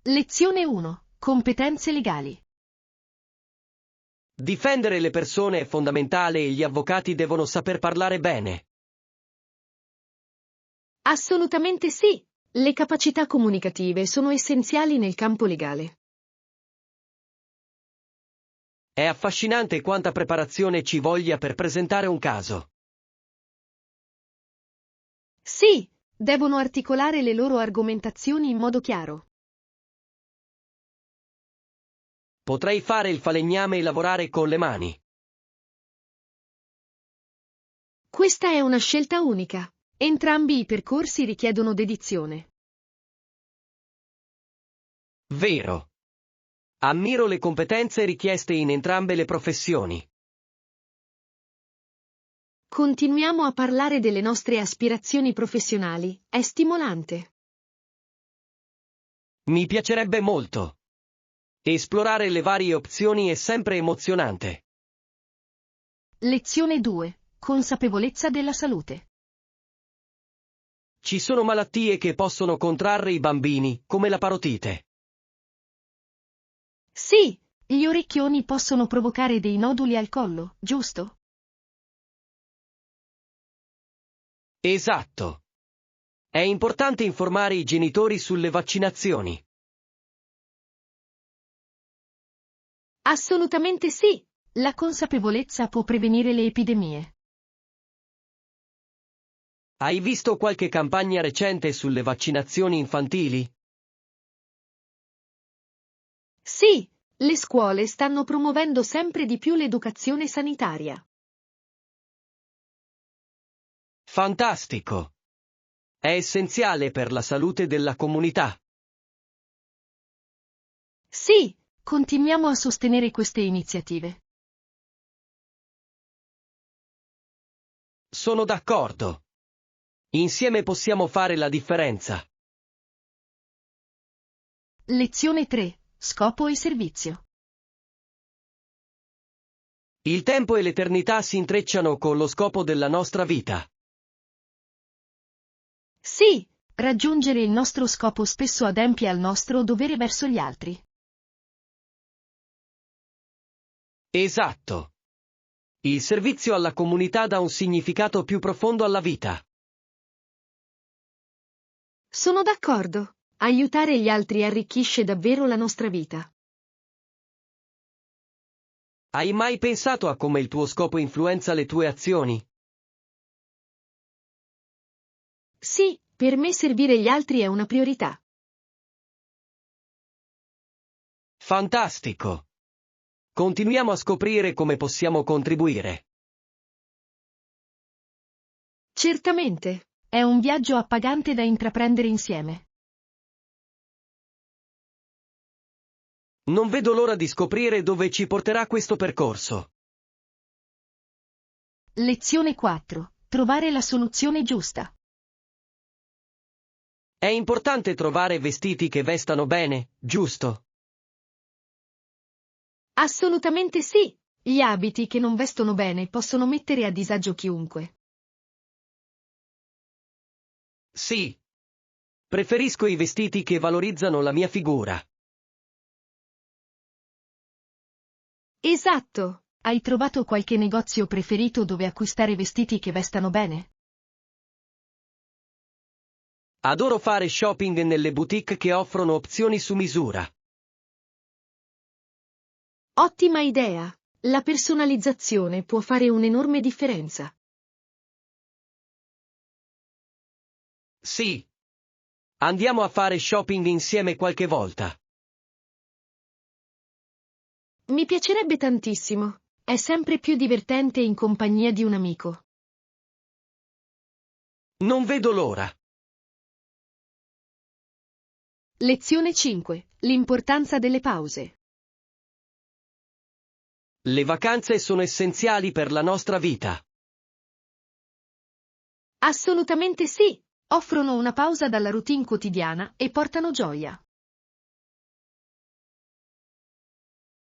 Lezione 1. Competenze legali. Difendere le persone è fondamentale e gli avvocati devono saper parlare bene. Assolutamente sì. Le capacità comunicative sono essenziali nel campo legale. È affascinante quanta preparazione ci voglia per presentare un caso. Sì, devono articolare le loro argomentazioni in modo chiaro. Potrei fare il falegname e lavorare con le mani. Questa è una scelta unica. Entrambi i percorsi richiedono dedizione. Vero. Ammiro le competenze richieste in entrambe le professioni. Continuiamo a parlare delle nostre aspirazioni professionali. È stimolante. Mi piacerebbe molto. Esplorare le varie opzioni è sempre emozionante. Lezione 2. Consapevolezza della salute. Ci sono malattie che possono contrarre i bambini, come la parotite. Sì, gli orecchioni possono provocare dei noduli al collo, giusto? Esatto. È importante informare i genitori sulle vaccinazioni. Assolutamente sì. La consapevolezza può prevenire le epidemie. Hai visto qualche campagna recente sulle vaccinazioni infantili? Sì, le scuole stanno promuovendo sempre di più l'educazione sanitaria. Fantastico! È essenziale per la salute della comunità. Sì, continuiamo a sostenere queste iniziative. Sono d'accordo. Insieme possiamo fare la differenza. Lezione 3. Scopo e servizio. Il tempo e l'eternità si intrecciano con lo scopo della nostra vita. Sì, raggiungere il nostro scopo spesso adempie al nostro dovere verso gli altri. Esatto. Il servizio alla comunità dà un significato più profondo alla vita. Sono d'accordo. Aiutare gli altri arricchisce davvero la nostra vita. Hai mai pensato a come il tuo scopo influenza le tue azioni? Sì, per me servire gli altri è una priorità. Fantastico! Continuiamo a scoprire come possiamo contribuire. Certamente, è un viaggio appagante da intraprendere insieme. Non vedo l'ora di scoprire dove ci porterà questo percorso. Lezione 4. Trovare la soluzione giusta. È importante trovare vestiti che vestano bene, giusto? Assolutamente sì. Gli abiti che non vestono bene possono mettere a disagio chiunque. Sì. Preferisco i vestiti che valorizzano la mia figura. Esatto. Hai trovato qualche negozio preferito dove acquistare vestiti che vestano bene? Adoro fare shopping nelle boutique che offrono opzioni su misura. Ottima idea. La personalizzazione può fare un'enorme differenza. Sì. Andiamo a fare shopping insieme qualche volta. Mi piacerebbe tantissimo. È sempre più divertente in compagnia di un amico. Non vedo l'ora. Lezione 5. L'importanza delle pause. Le vacanze sono essenziali per la nostra vita. Assolutamente sì. Offrono una pausa dalla routine quotidiana e portano gioia.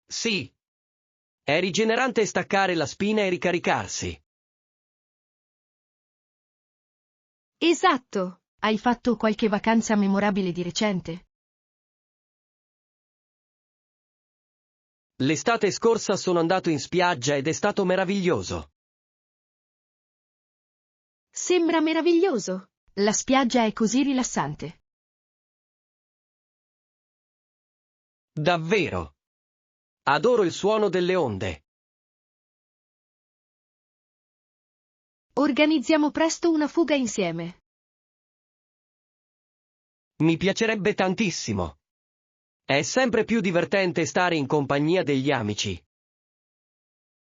Sì. È rigenerante staccare la spina e ricaricarsi. Esatto. Hai fatto qualche vacanza memorabile di recente? L'estate scorsa sono andato in spiaggia ed è stato meraviglioso. Sembra meraviglioso. La spiaggia è così rilassante. Davvero. Adoro il suono delle onde. Organizziamo presto una fuga insieme. Mi piacerebbe tantissimo. È sempre più divertente stare in compagnia degli amici.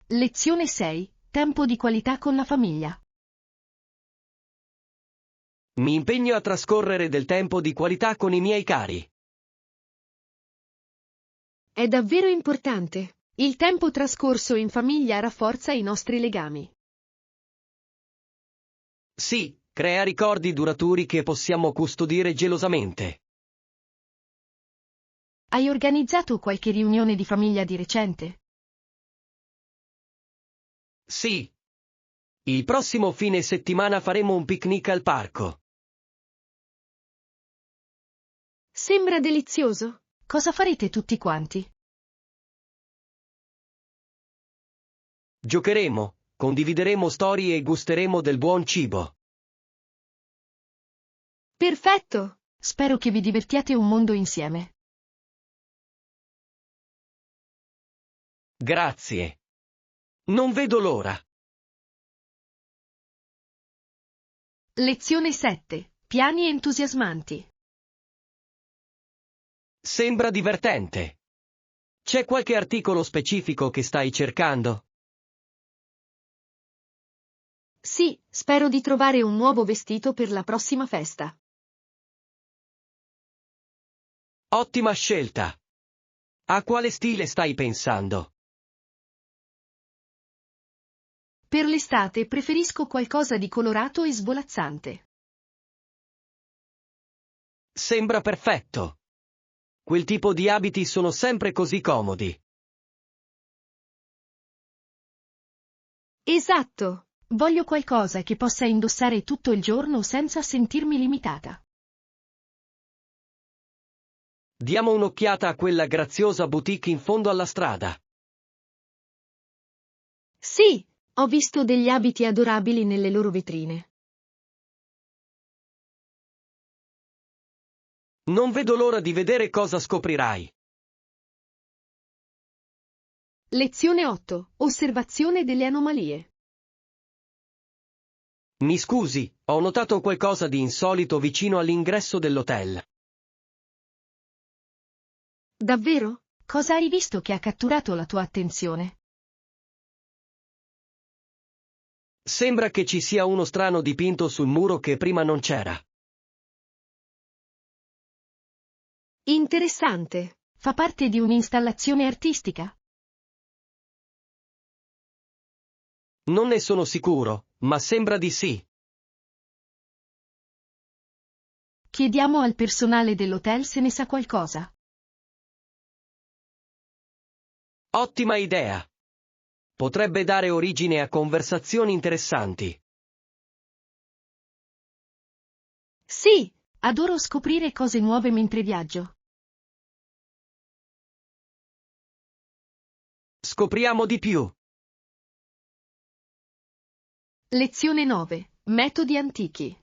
Lezione 6. Tempo di qualità con la famiglia. Mi impegno a trascorrere del tempo di qualità con i miei cari. È davvero importante. Il tempo trascorso in famiglia rafforza i nostri legami. Sì, crea ricordi duraturi che possiamo custodire gelosamente. Hai organizzato qualche riunione di famiglia di recente? Sì. Il prossimo fine settimana faremo un picnic al parco. Sembra delizioso. Cosa farete tutti quanti? Giocheremo, condivideremo storie e gusteremo del buon cibo. Perfetto! Spero che vi divertiate un mondo insieme. Grazie. Non vedo l'ora. Lezione 7. Piani entusiasmanti. Sembra divertente. C'è qualche articolo specifico che stai cercando? Sì, spero di trovare un nuovo vestito per la prossima festa. Ottima scelta. A quale stile stai pensando? Per l'estate preferisco qualcosa di colorato e svolazzante. Sembra perfetto. Quel tipo di abiti sono sempre così comodi. Esatto! Voglio qualcosa che possa indossare tutto il giorno senza sentirmi limitata. Diamo un'occhiata a quella graziosa boutique in fondo alla strada. Sì, ho visto degli abiti adorabili nelle loro vetrine. Non vedo l'ora di vedere cosa scoprirai. Lezione 8. Osservazione delle anomalie. Mi scusi, ho notato qualcosa di insolito vicino all'ingresso dell'hotel. Davvero? Cosa hai visto che ha catturato la tua attenzione? Sembra che ci sia uno strano dipinto sul muro che prima non c'era. Interessante. Fa parte di un'installazione artistica? Non ne sono sicuro, ma sembra di sì. Chiediamo al personale dell'hotel se ne sa qualcosa. Ottima idea. Potrebbe dare origine a conversazioni interessanti. Sì, adoro scoprire cose nuove mentre viaggio. Scopriamo di più. Lezione 9. Metodi antichi.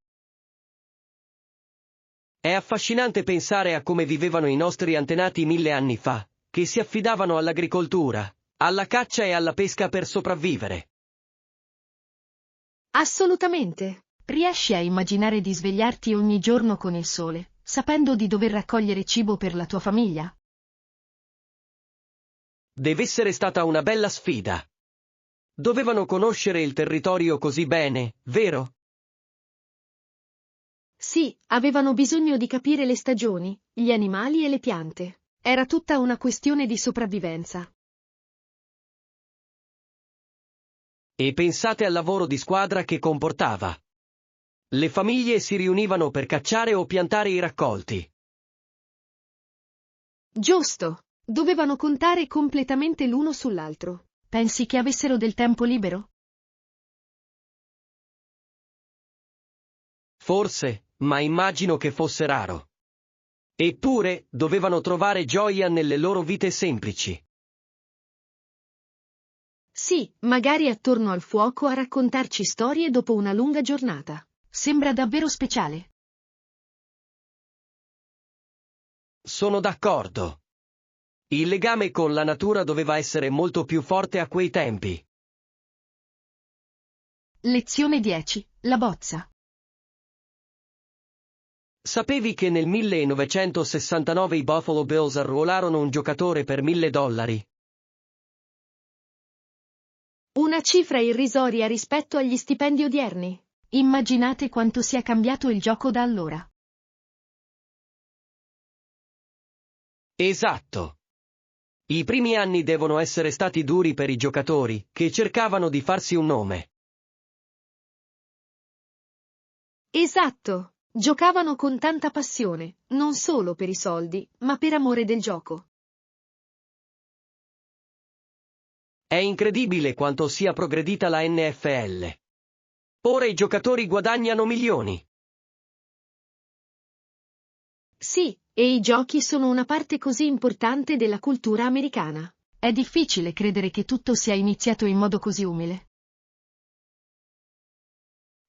È affascinante pensare a come vivevano i nostri antenati 1000 anni fa, che si affidavano all'agricoltura, alla caccia e alla pesca per sopravvivere. Assolutamente. Riesci a immaginare di svegliarti ogni giorno con il sole, sapendo di dover raccogliere cibo per la tua famiglia? Deve essere stata una bella sfida. Dovevano conoscere il territorio così bene, vero? Sì, avevano bisogno di capire le stagioni, gli animali e le piante. Era tutta una questione di sopravvivenza. E pensate al lavoro di squadra che comportava. Le famiglie si riunivano per cacciare o piantare i raccolti. Giusto. Dovevano contare completamente l'uno sull'altro. Pensi che avessero del tempo libero? Forse, ma immagino che fosse raro. Eppure, dovevano trovare gioia nelle loro vite semplici. Sì, magari attorno al fuoco a raccontarci storie dopo una lunga giornata. Sembra davvero speciale. Sono d'accordo. Il legame con la natura doveva essere molto più forte a quei tempi. Lezione 10. La bozza. Sapevi che nel 1969 i Buffalo Bills arruolarono un giocatore per $1.000? Una cifra irrisoria rispetto agli stipendi odierni. Immaginate quanto sia cambiato il gioco da allora. Esatto. I primi anni devono essere stati duri per i giocatori, che cercavano di farsi un nome. Esatto. Giocavano con tanta passione, non solo per i soldi, ma per amore del gioco. È incredibile quanto sia progredita la NFL. Ora i giocatori guadagnano milioni. Sì, e i giochi sono una parte così importante della cultura americana. È difficile credere che tutto sia iniziato in modo così umile.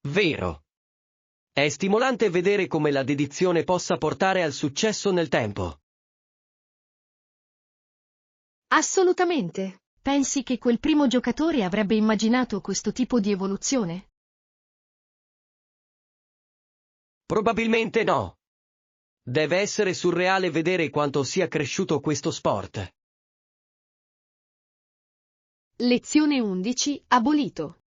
Vero. È stimolante vedere come la dedizione possa portare al successo nel tempo. Assolutamente. Pensi che quel primo giocatore avrebbe immaginato questo tipo di evoluzione? Probabilmente no. Deve essere surreale vedere quanto sia cresciuto questo sport. Lezione 11. Abolito.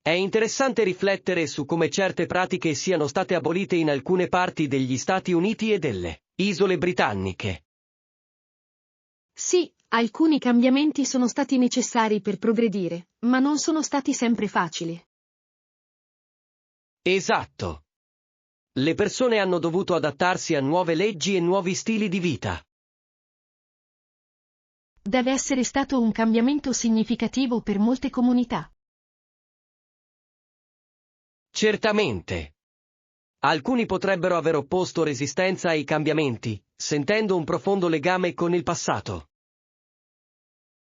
È interessante riflettere su come certe pratiche siano state abolite in alcune parti degli Stati Uniti e delle isole britanniche. Sì, alcuni cambiamenti sono stati necessari per progredire, ma non sono stati sempre facili. Esatto. Le persone hanno dovuto adattarsi a nuove leggi e nuovi stili di vita. Deve essere stato un cambiamento significativo per molte comunità. Certamente. Alcuni potrebbero aver opposto resistenza ai cambiamenti, sentendo un profondo legame con il passato.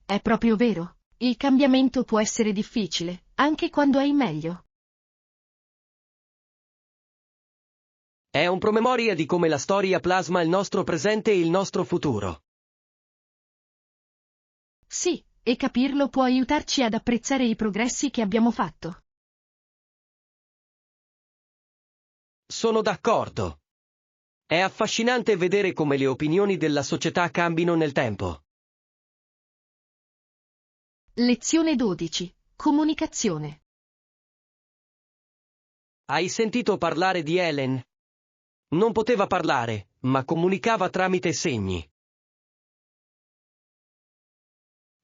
È proprio vero. Il cambiamento può essere difficile, anche quando è il meglio. È un promemoria di come la storia plasma il nostro presente e il nostro futuro. Sì, e capirlo può aiutarci ad apprezzare i progressi che abbiamo fatto. Sono d'accordo. È affascinante vedere come le opinioni della società cambino nel tempo. Lezione 12. Comunicazione. Hai sentito parlare di Helen? Non poteva parlare, ma comunicava tramite segni.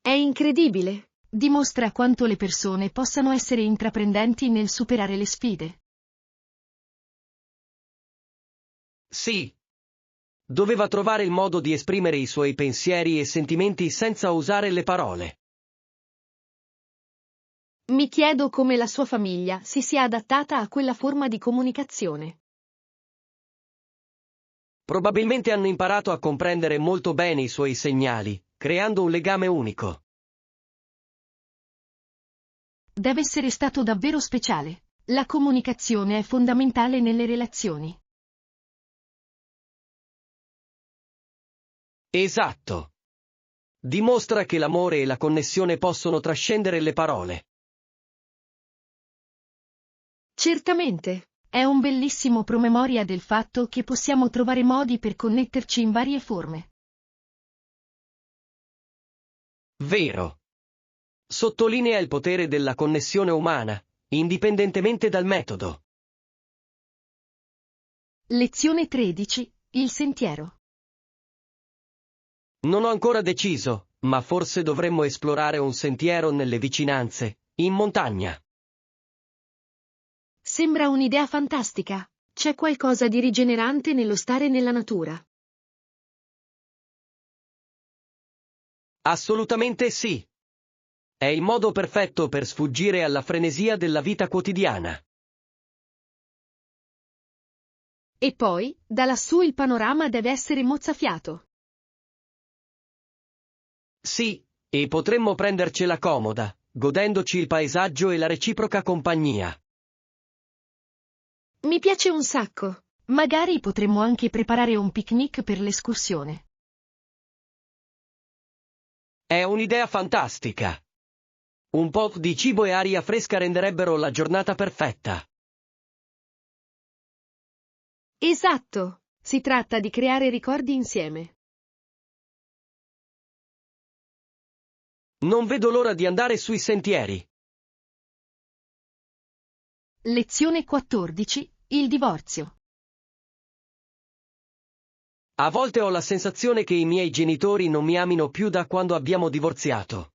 È incredibile. Dimostra quanto le persone possano essere intraprendenti nel superare le sfide. Sì. Doveva trovare il modo di esprimere i suoi pensieri e sentimenti senza usare le parole. Mi chiedo come la sua famiglia si sia adattata a quella forma di comunicazione. Probabilmente hanno imparato a comprendere molto bene i suoi segnali, creando un legame unico. Deve essere stato davvero speciale. La comunicazione è fondamentale nelle relazioni. Esatto. Dimostra che l'amore e la connessione possono trascendere le parole. Certamente. È un bellissimo promemoria del fatto che possiamo trovare modi per connetterci in varie forme. Vero. Sottolinea il potere della connessione umana, indipendentemente dal metodo. Lezione 13. Il sentiero. Non ho ancora deciso, ma forse dovremmo esplorare un sentiero nelle vicinanze, in montagna. Sembra un'idea fantastica. C'è qualcosa di rigenerante nello stare nella natura. Assolutamente sì. È il modo perfetto per sfuggire alla frenesia della vita quotidiana. E poi, da lassù il panorama deve essere mozzafiato. Sì, E potremmo prendercela comoda, godendoci il paesaggio e la reciproca compagnia. Mi piace un sacco. Magari potremmo anche preparare un picnic per l'escursione. È un'idea fantastica. Un po' di cibo e aria fresca renderebbero la giornata perfetta. Esatto. Si tratta di creare ricordi insieme. Non vedo l'ora di andare sui sentieri. Lezione 14. Il divorzio. A volte ho la sensazione che i miei genitori non mi amino più da quando abbiamo divorziato.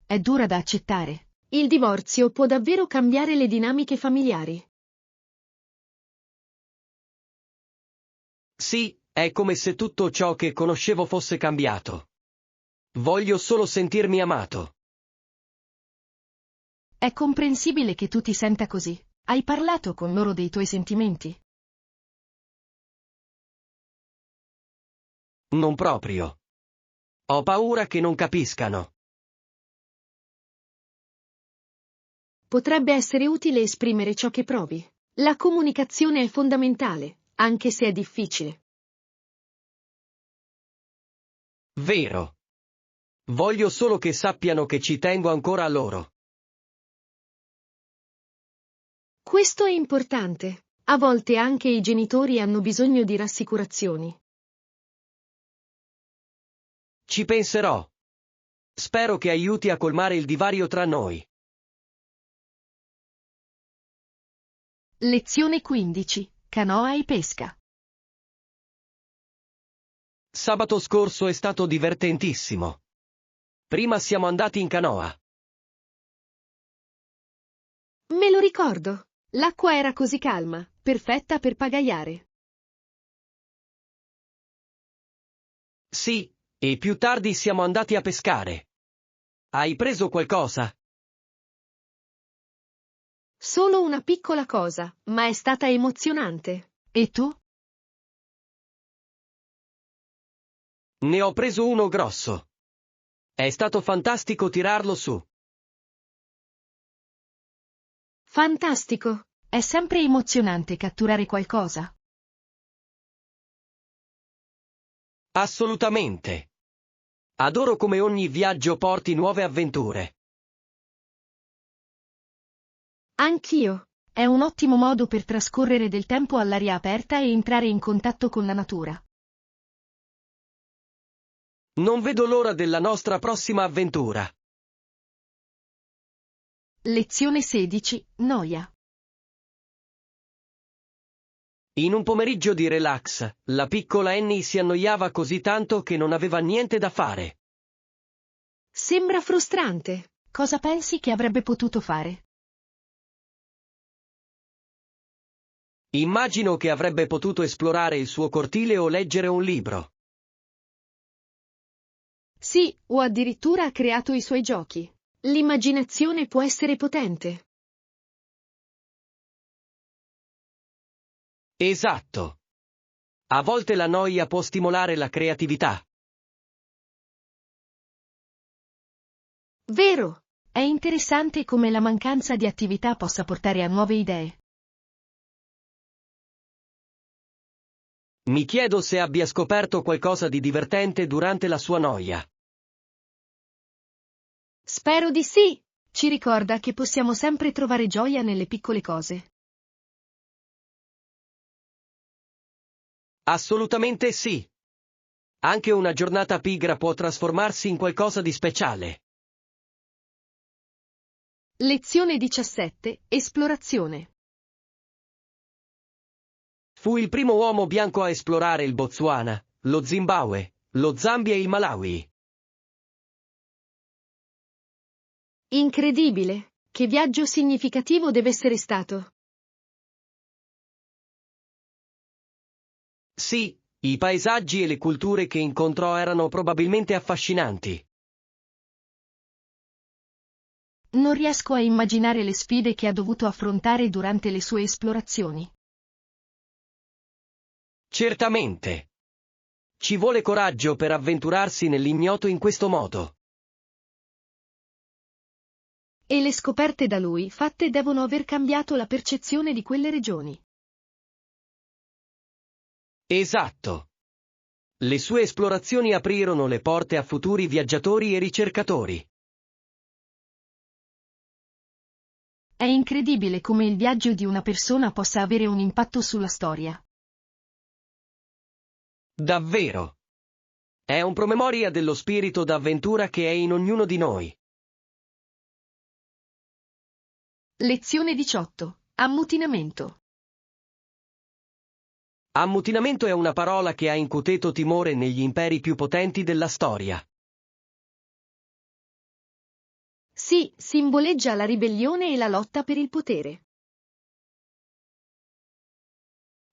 È dura da accettare. Il divorzio può davvero cambiare le dinamiche familiari. Sì, è come se tutto ciò che conoscevo fosse cambiato. Voglio solo sentirmi amato. È comprensibile che tu ti senta così. Hai parlato con loro dei tuoi sentimenti? Non proprio. Ho paura che non capiscano. Potrebbe essere utile esprimere ciò che provi. La comunicazione è fondamentale, anche se è difficile. Vero. Voglio solo che sappiano che ci tengo ancora a loro. Questo è importante. A volte anche i genitori hanno bisogno di rassicurazioni. Ci penserò. Spero che aiuti a colmare il divario tra noi. Lezione 15. Canoa e pesca. Sabato scorso è stato divertentissimo. Prima siamo andati in canoa. Me lo ricordo. L'acqua era così calma, perfetta per pagaiare. Sì, e più tardi siamo andati a pescare. Hai preso qualcosa? Solo una piccola cosa, ma è stata emozionante. E tu? Ne ho preso uno grosso. È stato fantastico tirarlo su. Fantastico! È sempre emozionante catturare qualcosa. Assolutamente. Adoro come ogni viaggio porti nuove avventure. Anch'io. È un ottimo modo per trascorrere del tempo all'aria aperta e entrare in contatto con la natura. Non vedo l'ora della nostra prossima avventura. Lezione 16. Noia. In un pomeriggio di relax, la piccola Annie si annoiava così tanto che non aveva niente da fare. Sembra frustrante. Cosa pensi che avrebbe potuto fare? Immagino che avrebbe potuto esplorare il suo cortile o leggere un libro. Sì, o addirittura ha creato i suoi giochi. L'immaginazione può essere potente. Esatto. A volte la noia può stimolare la creatività. Vero! È interessante come la mancanza di attività possa portare a nuove idee. Mi chiedo se abbia scoperto qualcosa di divertente durante la sua noia. Spero di sì! Ci ricorda che possiamo sempre trovare gioia nelle piccole cose. Assolutamente sì. Anche una giornata pigra può trasformarsi in qualcosa di speciale. Lezione 17. Esplorazione. Fu il primo uomo bianco a esplorare il Botswana, lo Zimbabwe, lo Zambia e il Malawi. Incredibile! Che viaggio significativo deve essere stato. Sì, i paesaggi e le culture che incontrò erano probabilmente affascinanti. Non riesco a immaginare le sfide che ha dovuto affrontare durante le sue esplorazioni. Certamente. Ci vuole coraggio per avventurarsi nell'ignoto in questo modo. E le scoperte da lui fatte devono aver cambiato la percezione di quelle regioni. Esatto. Le sue esplorazioni aprirono le porte a futuri viaggiatori e ricercatori. È incredibile come il viaggio di una persona possa avere un impatto sulla storia. Davvero. È un promemoria dello spirito d'avventura che è in ognuno di noi. Lezione 18. Ammutinamento. Ammutinamento è una parola che ha incuteto timore negli imperi più potenti della storia. Sì, simboleggia la ribellione e la lotta per il potere.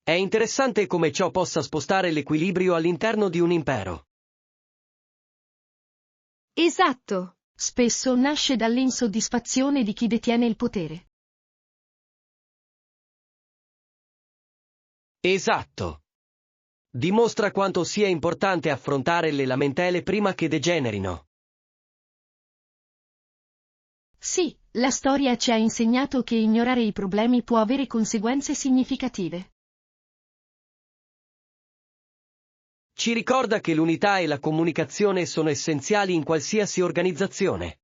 È interessante come ciò possa spostare l'equilibrio all'interno di un impero. Esatto. Spesso nasce dall'insoddisfazione di chi detiene il potere. Esatto. Dimostra quanto sia importante affrontare le lamentele prima che degenerino. Sì, la storia ci ha insegnato che ignorare i problemi può avere conseguenze significative. Ci ricorda che l'unità e la comunicazione sono essenziali in qualsiasi organizzazione.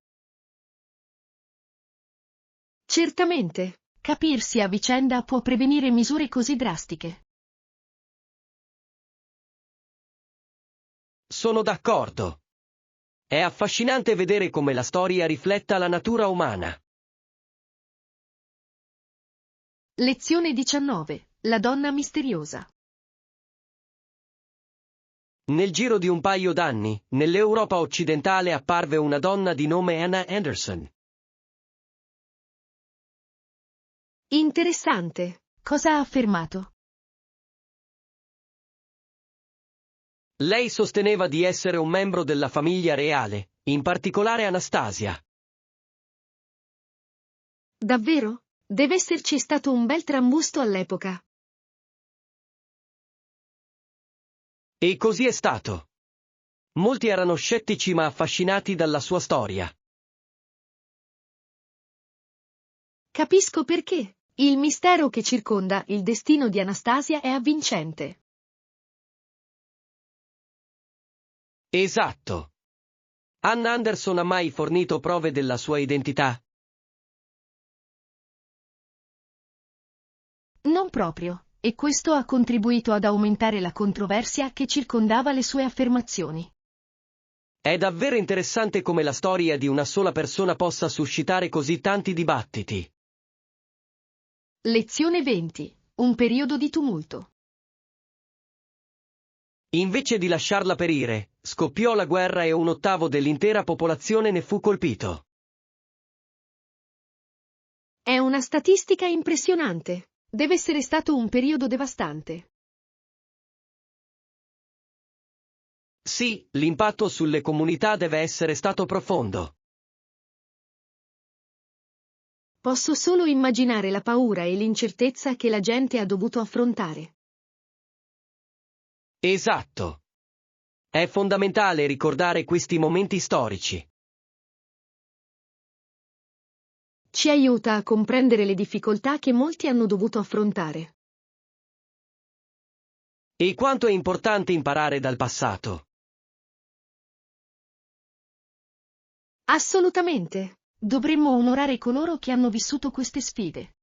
Certamente, capirsi a vicenda può prevenire misure così drastiche. Sono d'accordo. È affascinante vedere come la storia rifletta la natura umana. Lezione 19. La donna misteriosa. Nel giro di un paio d'anni, nell'Europa occidentale apparve una donna di nome Anna Anderson. Interessante. Cosa ha affermato? Lei sosteneva di essere un membro della famiglia reale, in particolare Anastasia. Davvero? Deve esserci stato un bel trambusto all'epoca. E così è stato. Molti erano scettici ma affascinati dalla sua storia. Capisco perché. Il mistero che circonda il destino di Anastasia è avvincente. Esatto. Anna Anderson ha mai fornito prove della sua identità? Non proprio, e questo ha contribuito ad aumentare la controversia che circondava le sue affermazioni. È davvero interessante come la storia di una sola persona possa suscitare così tanti dibattiti. Lezione 20. Un periodo di tumulto. Invece di lasciarla perire, scoppiò la guerra e un ottavo dell'intera popolazione ne fu colpito. È una statistica impressionante. Deve essere stato un periodo devastante. Sì, l'impatto sulle comunità deve essere stato profondo. Posso solo immaginare la paura e l'incertezza che la gente ha dovuto affrontare. Esatto. È fondamentale ricordare questi momenti storici. Ci aiuta a comprendere le difficoltà che molti hanno dovuto affrontare. E quanto è importante imparare dal passato. Assolutamente. Dovremmo onorare coloro che hanno vissuto queste sfide.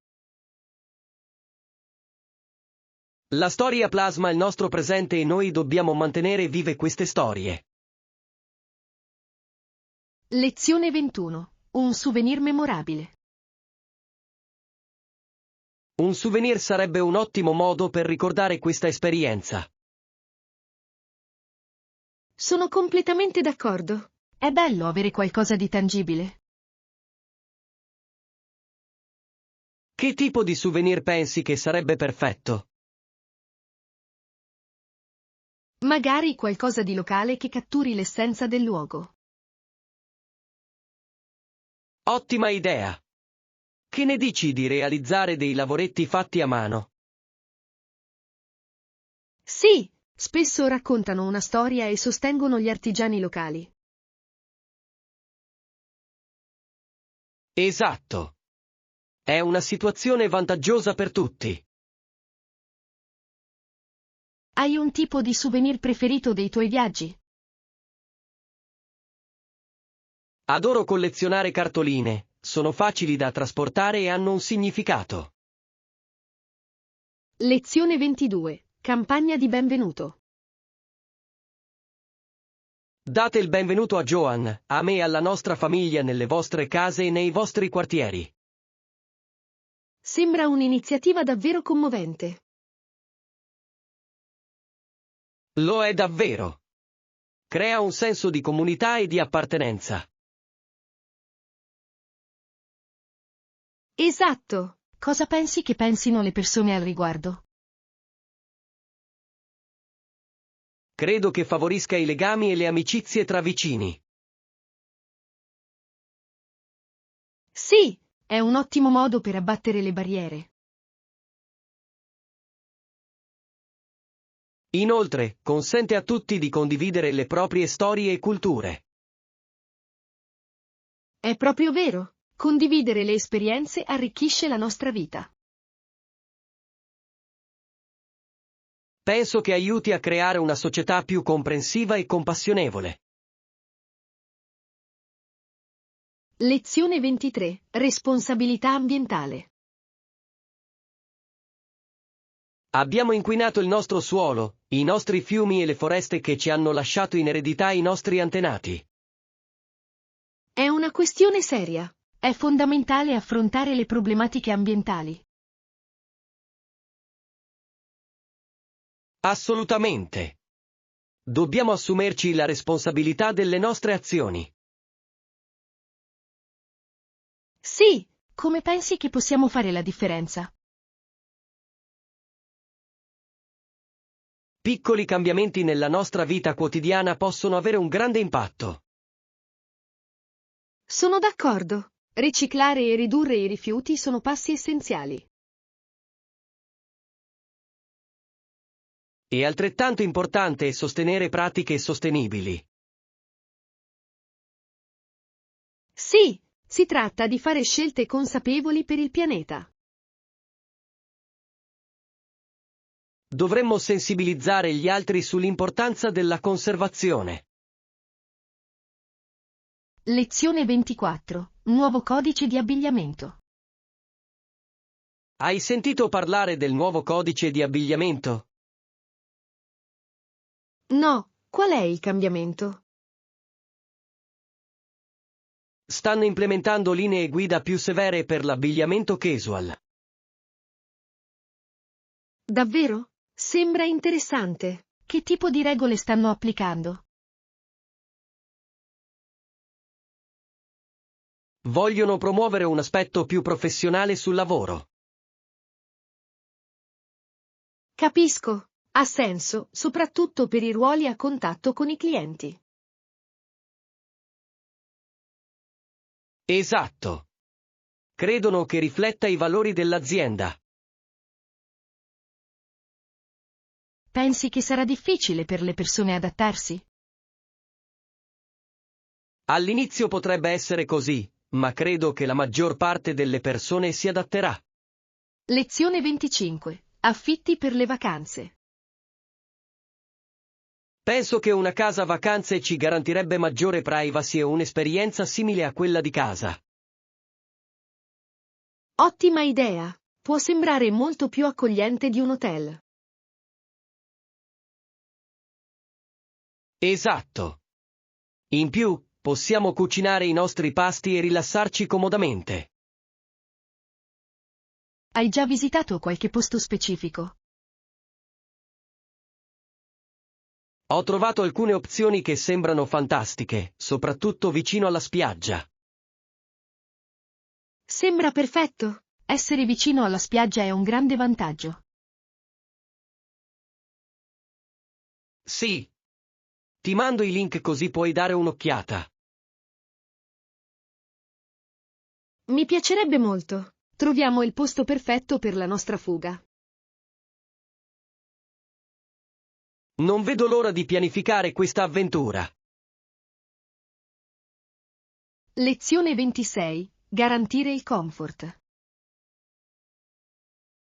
La storia plasma il nostro presente e noi dobbiamo mantenere vive queste storie. Lezione 21. Un souvenir memorabile. Un souvenir sarebbe un ottimo modo per ricordare questa esperienza. Sono completamente d'accordo. È bello avere qualcosa di tangibile. Che tipo di souvenir pensi che sarebbe perfetto? Magari qualcosa di locale che catturi l'essenza del luogo. Ottima idea! Che ne dici di realizzare dei lavoretti fatti a mano? Sì, Spesso raccontano una storia e sostengono gli artigiani locali. Esatto. È una situazione vantaggiosa per tutti. Hai un tipo di souvenir preferito dei tuoi viaggi? Adoro collezionare cartoline, sono facili da trasportare e hanno un significato. Lezione 22. Campagna di benvenuto. Date il benvenuto a Joan, a me e alla nostra famiglia nelle vostre case e nei vostri quartieri. Sembra un'iniziativa davvero commovente. Lo è davvero. Crea un senso di comunità e di appartenenza. Esatto. Cosa pensi che pensino le persone al riguardo? Credo che favorisca i legami e le amicizie tra vicini. Sì, è un ottimo modo per abbattere le barriere. Inoltre, consente a tutti di condividere le proprie storie e culture. È proprio vero. Condividere le esperienze arricchisce la nostra vita. Penso che aiuti a creare una società più comprensiva e compassionevole. Lezione 23. Responsabilità ambientale. Abbiamo inquinato il nostro suolo, i nostri fiumi e le foreste che ci hanno lasciato in eredità i nostri antenati. È una questione seria. È fondamentale affrontare le problematiche ambientali. Assolutamente. Dobbiamo assumerci la responsabilità delle nostre azioni. Sì, come pensi che possiamo fare la differenza? Piccoli cambiamenti nella nostra vita quotidiana possono avere un grande impatto. Sono d'accordo. Riciclare e ridurre i rifiuti sono passi essenziali. È altrettanto importante sostenere pratiche sostenibili. Sì, si tratta di fare scelte consapevoli per il pianeta. Dovremmo sensibilizzare gli altri sull'importanza della conservazione. Lezione 24. Nuovo codice di abbigliamento. Hai sentito parlare del nuovo codice di abbigliamento? No, qual è il cambiamento? Stanno implementando linee guida più severe per l'abbigliamento casual. Davvero? Sembra interessante. Che tipo di regole stanno applicando? Vogliono promuovere un aspetto più professionale sul lavoro. Capisco. Ha senso, soprattutto per i ruoli a contatto con i clienti. Esatto. Credono che rifletta i valori dell'azienda. Pensi che sarà difficile per le persone adattarsi? All'inizio potrebbe essere così, ma credo che la maggior parte delle persone si adatterà. Lezione 25. Affitti per le vacanze. Penso che una casa vacanze ci garantirebbe maggiore privacy e un'esperienza simile a quella di casa. Ottima idea. Può sembrare molto più accogliente di un hotel. Esatto. In più, possiamo cucinare i nostri pasti e rilassarci comodamente. Hai già visitato qualche posto specifico? Ho trovato alcune opzioni che sembrano fantastiche, soprattutto vicino alla spiaggia. Sembra perfetto. Essere vicino alla spiaggia è un grande vantaggio. Sì. Ti mando i link così puoi dare un'occhiata. Mi piacerebbe molto. Troviamo il posto perfetto per la nostra fuga. Non vedo l'ora di pianificare questa avventura. Lezione 26. Garantire il comfort.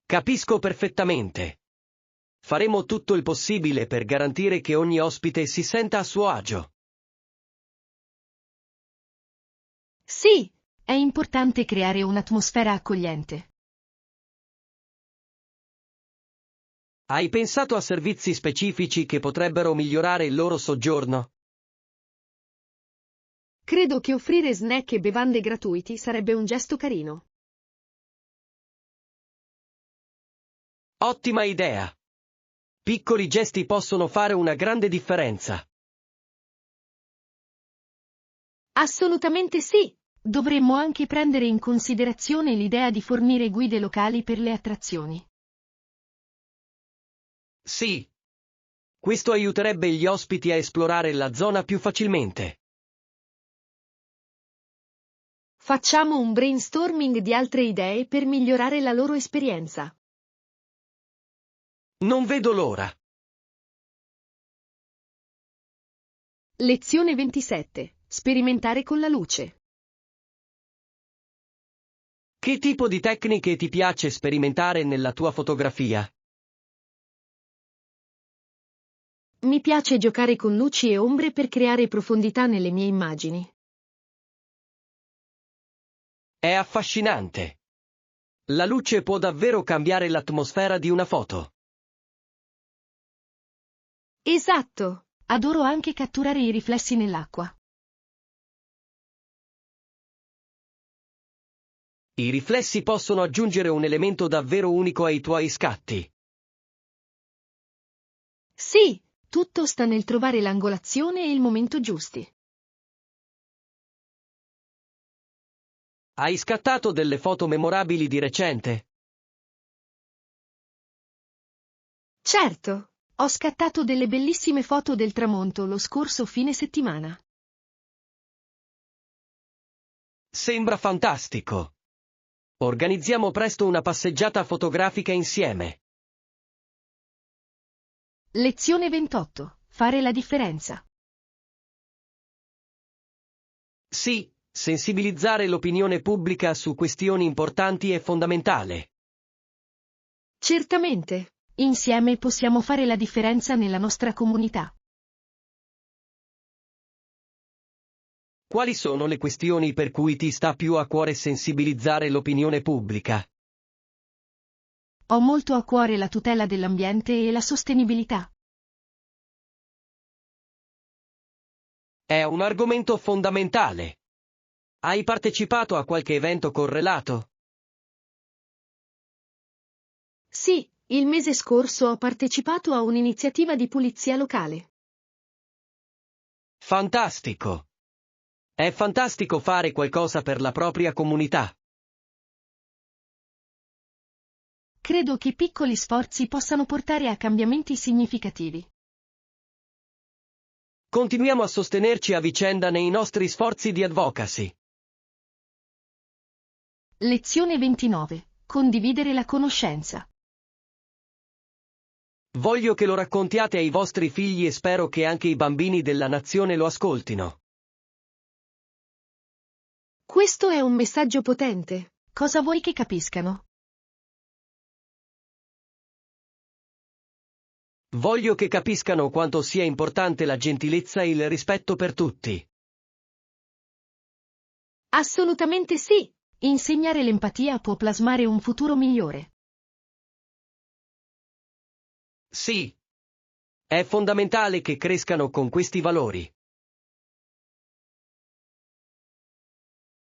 Capisco perfettamente. Faremo tutto il possibile per garantire che ogni ospite si senta a suo agio. Sì, è importante creare un'atmosfera accogliente. Hai pensato a servizi specifici che potrebbero migliorare il loro soggiorno? Credo che offrire snack e bevande gratuiti sarebbe un gesto carino. Ottima idea! Piccoli gesti possono fare una grande differenza. Assolutamente sì! Dovremmo anche prendere in considerazione l'idea di fornire guide locali per le attrazioni. Sì. Questo aiuterebbe gli ospiti a esplorare la zona più facilmente. Facciamo un brainstorming di altre idee per migliorare la loro esperienza. Non vedo l'ora. Lezione 27. Sperimentare con la luce. Che tipo di tecniche ti piace sperimentare nella tua fotografia? Mi piace giocare con luci e ombre per creare profondità nelle mie immagini. È affascinante. La luce può davvero cambiare l'atmosfera di una foto. Esatto! Adoro anche catturare i riflessi nell'acqua. I riflessi possono aggiungere un elemento davvero unico ai tuoi scatti. Sì, tutto sta nel trovare l'angolazione e il momento giusti. Hai scattato delle foto memorabili di recente? Certo, ho scattato delle bellissime foto del tramonto lo scorso fine settimana. Sembra fantastico. Organizziamo presto una passeggiata fotografica insieme. Lezione 28. Fare la differenza. Sì, sensibilizzare l'opinione pubblica su questioni importanti è fondamentale. Certamente, insieme possiamo fare la differenza nella nostra comunità. Quali sono le questioni per cui ti sta più a cuore sensibilizzare l'opinione pubblica? Ho molto a cuore la tutela dell'ambiente e la sostenibilità. È un argomento fondamentale. Hai partecipato a qualche evento correlato? Sì, il mese scorso ho partecipato a un'iniziativa di pulizia locale. Fantastico! È fantastico fare qualcosa per la propria comunità. Credo che piccoli sforzi possano portare a cambiamenti significativi. Continuiamo a sostenerci a vicenda nei nostri sforzi di advocacy. Lezione 29. Condividere la conoscenza. Voglio che lo raccontiate ai vostri figli e spero che anche i bambini della nazione lo ascoltino. Questo è un messaggio potente. Cosa vuoi che capiscano? Voglio che capiscano quanto sia importante la gentilezza e il rispetto per tutti. Assolutamente sì. Insegnare l'empatia può plasmare un futuro migliore. Sì. È fondamentale che crescano con questi valori.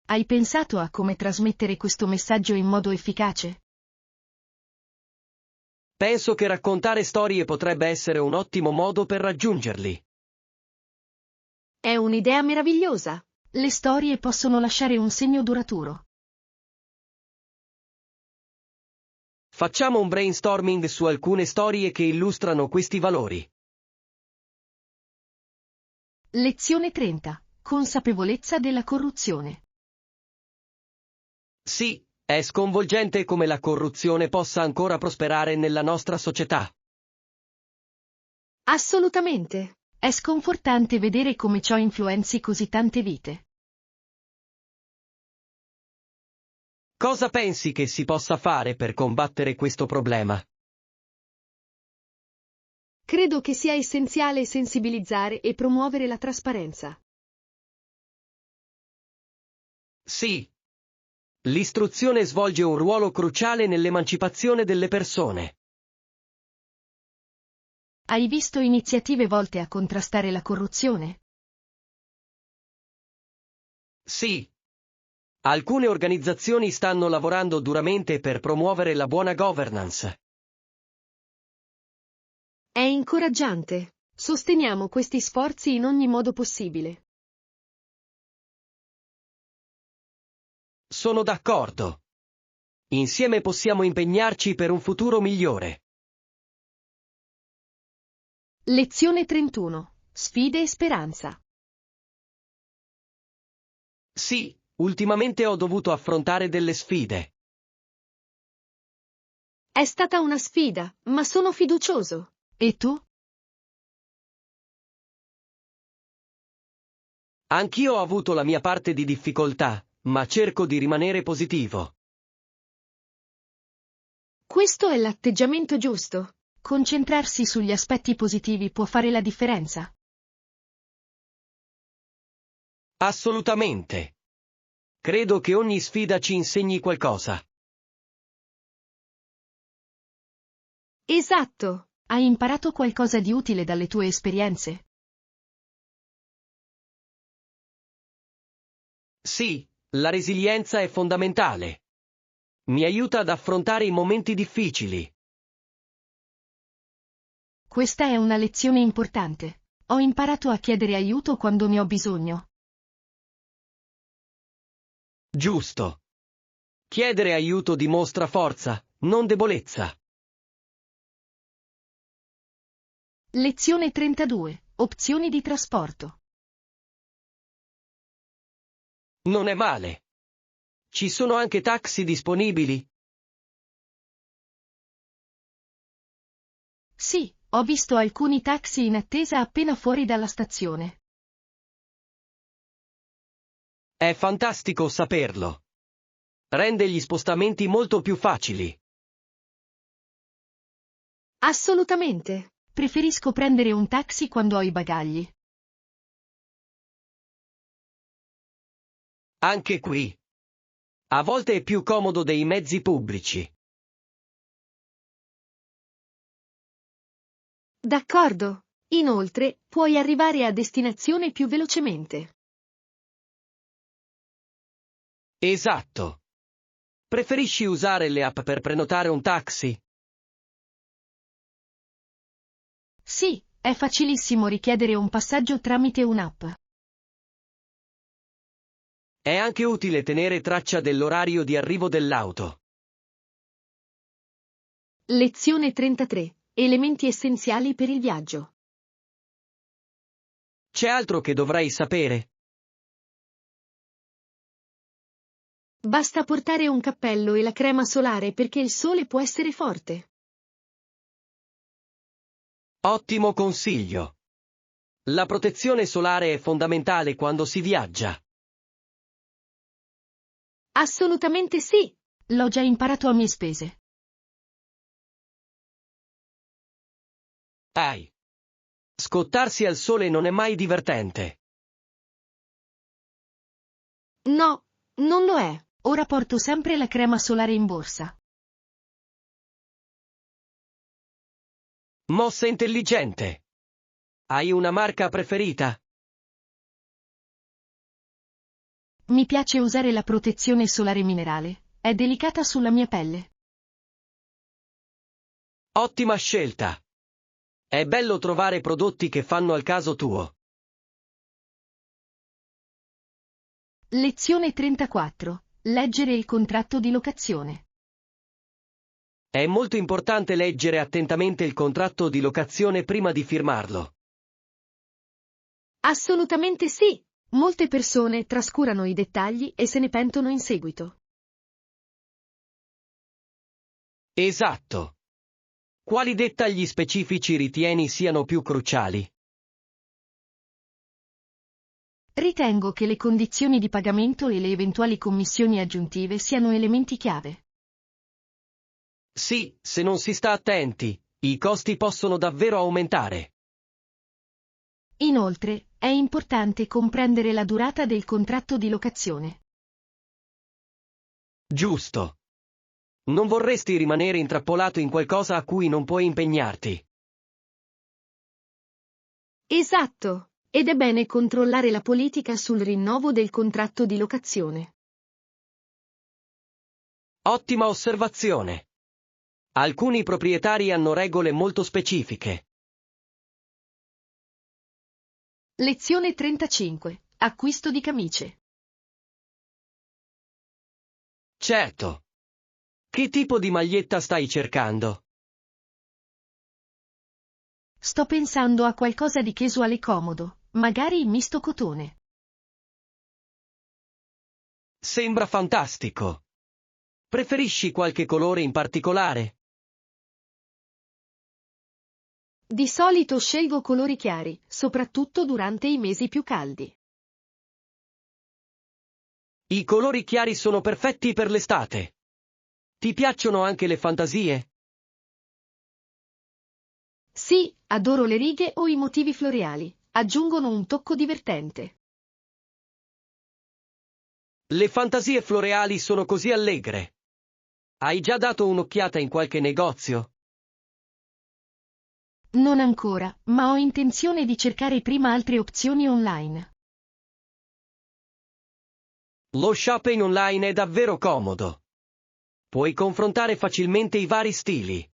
Hai pensato a come trasmettere questo messaggio in modo efficace? Penso che raccontare storie potrebbe essere un ottimo modo per raggiungerli. È un'idea meravigliosa. Le storie possono lasciare un segno duraturo. Facciamo un brainstorming su alcune storie che illustrano questi valori. Lezione 30. Consapevolezza della corruzione. Sì, è sconvolgente come la corruzione possa ancora prosperare nella nostra società. Assolutamente. È sconfortante vedere come ciò influenzi così tante vite. Cosa pensi che si possa fare per combattere questo problema? Credo che sia essenziale sensibilizzare e promuovere la trasparenza. Sì. L'istruzione svolge un ruolo cruciale nell'emancipazione delle persone. Hai visto iniziative volte a contrastare la corruzione? Sì. Alcune organizzazioni stanno lavorando duramente per promuovere la buona governance. È incoraggiante. Sosteniamo questi sforzi in ogni modo possibile. Sono d'accordo. Insieme possiamo impegnarci per un futuro migliore. Lezione 31. Sfide e speranza. Sì, ultimamente ho dovuto affrontare delle sfide. È stata una sfida, ma sono fiducioso. E tu? Anch'io ho avuto la mia parte di difficoltà, ma cerco di rimanere positivo. Questo è l'atteggiamento giusto. Concentrarsi sugli aspetti positivi può fare la differenza. Assolutamente. Credo che ogni sfida ci insegni qualcosa. Esatto. Hai imparato qualcosa di utile dalle tue esperienze? Sì, la resilienza è fondamentale. Mi aiuta ad affrontare i momenti difficili. Questa è una lezione importante. Ho imparato a chiedere aiuto quando ne ho bisogno. Giusto. Chiedere aiuto dimostra forza, non debolezza. Lezione 32. Opzioni di trasporto. Non è male. Ci sono anche taxi disponibili? Sì, ho visto alcuni taxi in attesa appena fuori dalla stazione. È fantastico saperlo. Rende gli spostamenti molto più facili. Assolutamente. Preferisco prendere un taxi quando ho i bagagli. Anche qui. A volte è più comodo dei mezzi pubblici. D'accordo. Inoltre, puoi arrivare a destinazione più velocemente. Esatto. Preferisci usare le app per prenotare un taxi? Sì, è facilissimo richiedere un passaggio tramite un'app. È anche utile tenere traccia dell'orario di arrivo dell'auto. Lezione 33. Elementi essenziali per il viaggio. C'è altro che dovrai sapere? Basta portare un cappello e la crema solare perché il sole può essere forte. Ottimo consiglio. La protezione solare è fondamentale quando si viaggia. Assolutamente sì. L'ho già imparato a mie spese. Ai. Scottarsi al sole non è mai divertente. No, non lo è. Ora porto sempre la crema solare in borsa. Mossa intelligente. Hai una marca preferita? Mi piace usare la protezione solare minerale. È delicata sulla mia pelle. Ottima scelta. È bello trovare prodotti che fanno al caso tuo. Lezione 34. Leggere il contratto di locazione. È molto importante leggere attentamente il contratto di locazione prima di firmarlo. Assolutamente sì. Molte persone trascurano i dettagli e se ne pentono in seguito. Esatto. Quali dettagli specifici ritieni siano più cruciali? Ritengo che le condizioni di pagamento e le eventuali commissioni aggiuntive siano elementi chiave. Sì, se non si sta attenti, i costi possono davvero aumentare. Inoltre, è importante comprendere la durata del contratto di locazione. Giusto. Non vorresti rimanere intrappolato in qualcosa a cui non puoi impegnarti. Esatto, ed è bene controllare la politica sul rinnovo del contratto di locazione. Ottima osservazione. Alcuni proprietari hanno regole molto specifiche. Lezione 35. Acquisto di camicie. Certo. Che tipo di maglietta stai cercando? Sto pensando a qualcosa di casuale comodo, magari in misto cotone. Sembra fantastico. Preferisci qualche colore in particolare? Di solito scelgo colori chiari, soprattutto durante i mesi più caldi. I colori chiari sono perfetti per l'estate. Ti piacciono anche le fantasie? Sì, adoro le righe o i motivi floreali, aggiungono un tocco divertente. Le fantasie floreali sono così allegre. Hai già dato un'occhiata in qualche negozio? Non ancora, ma ho intenzione di cercare prima altre opzioni online. Lo shopping online è davvero comodo. Puoi confrontare facilmente i vari stili.